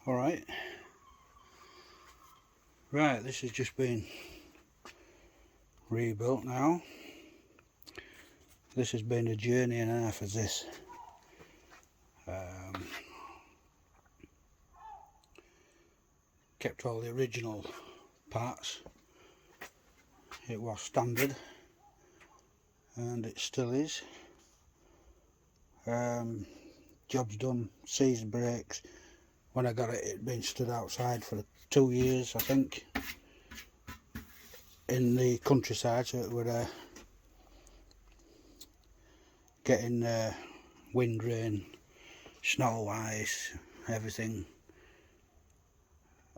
Alright, right, this has just been rebuilt now. This has been a journey and a half, as this. Kept all the original parts. It was standard and it still is. Job's done, seized brakes. When I got it, it'd been stood outside for 2 years, I think, in the countryside, so it were getting wind, rain, snow, ice, everything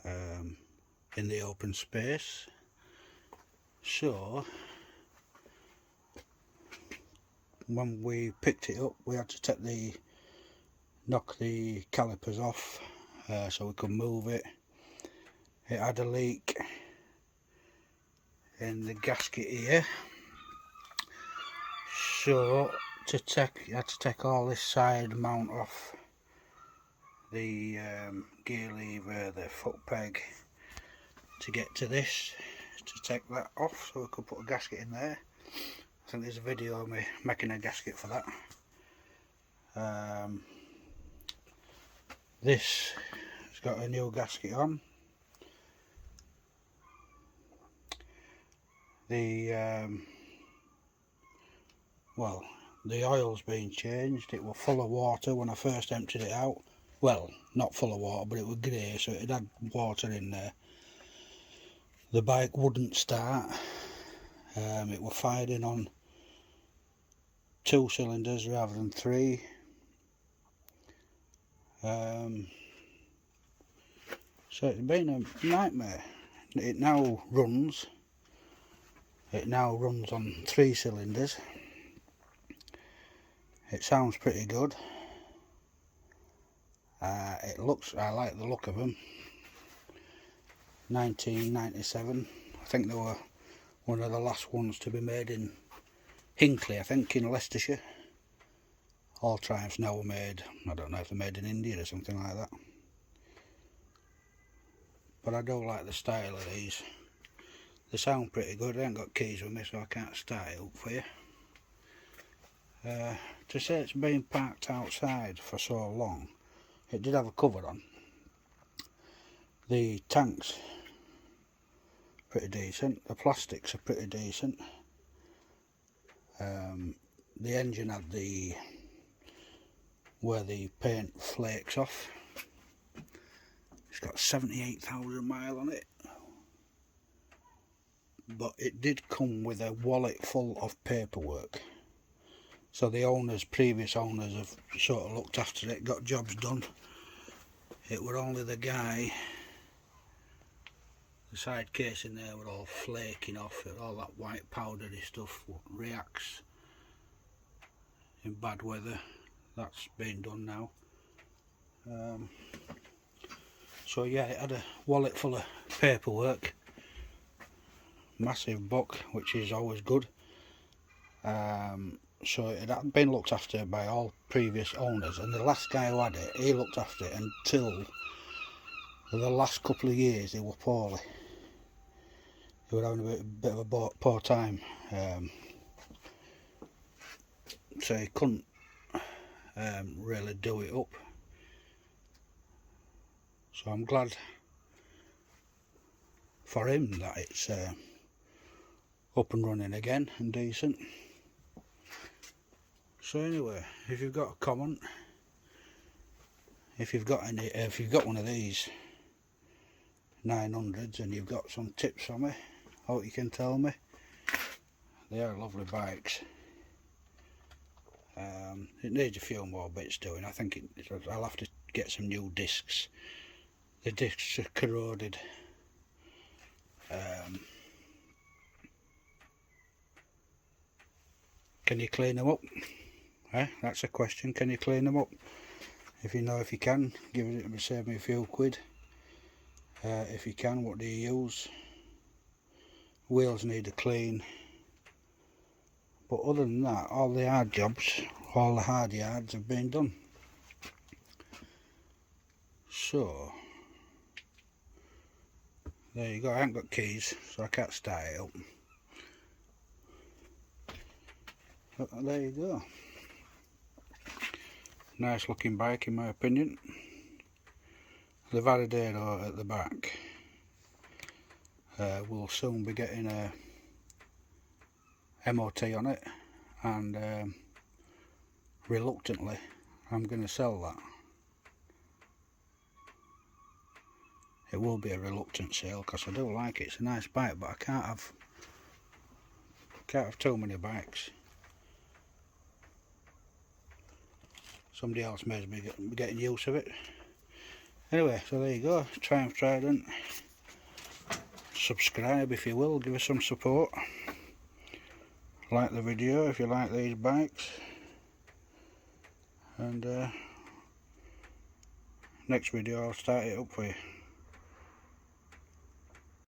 in the open space. So when we picked it up, we had to knock the calipers off so we could move it. It had a leak in the gasket here, so you had to take all this side mount off, the gear lever, the foot peg, to get to this, to take that off so we could put a gasket in there. I think there's a video of me making a gasket for that. This has got a new gasket on. The oil's been changed. It was full of water when I first emptied it out. Well, not full of water, but it was grey, so it had water in there. The bike wouldn't start. It was firing on 2 cylinders rather than 3. So it's been a nightmare. It now runs on 3 cylinders. It sounds pretty good. I like the look of them. 1997, I think they were one of the last ones to be made in Hinckley, I think, in Leicestershire. All Triumphs now are made, I don't know if they're made in India or something like that. But I do like the style of these. They sound pretty good. I ain't got keys with me, so I can't start it up for you. To say it's been parked outside for so long, it did have a cover on. The tanks pretty decent, the plastics are pretty decent. The engine had where the paint flakes off. It's got 78,000 miles on it, but it did come with a wallet full of paperwork. So the previous owners have sort of looked after it, got jobs done. It were only the guy, the side case in there were all flaking off, all that white powdery stuff reacts in bad weather. That's been done now. So yeah, it had a wallet full of paperwork, massive book, which is always good. So it had been looked after by all previous owners, and the last guy who had it, he looked after it until the last couple of years. He were poorly. He were having a bit of a poor time, so he couldn't really do it up. So I'm glad for him that it's up and running again and decent. So anyway, if you've got a comment, if you've got one of these 900s and you've got some tips for me, what you can tell me. They are lovely bikes. It needs a few more bits doing. I think I'll have to get some new discs. The discs are corroded. Can you clean them up? That's a question. Can you clean them up? If you know, if you can, save me a few quid. If you can, what do you use? Wheels need a clean. But other than that, all the hard jobs, all the hard yards have been done. So There you go. I haven't got keys, so I can't start it up. But there you go. Nice looking bike in my opinion. The Varadero at the back. We'll soon be getting a MOT on it, and reluctantly I'm going to sell that. It will be a reluctant sale because I do like it. It's a nice bike, but I can't have too many bikes. Somebody else may be getting use of it. Anyway, so there you go. Triumph Trident. Subscribe if you will. Give us some support. Like the video if you like these bikes. And next video I'll start it up for you.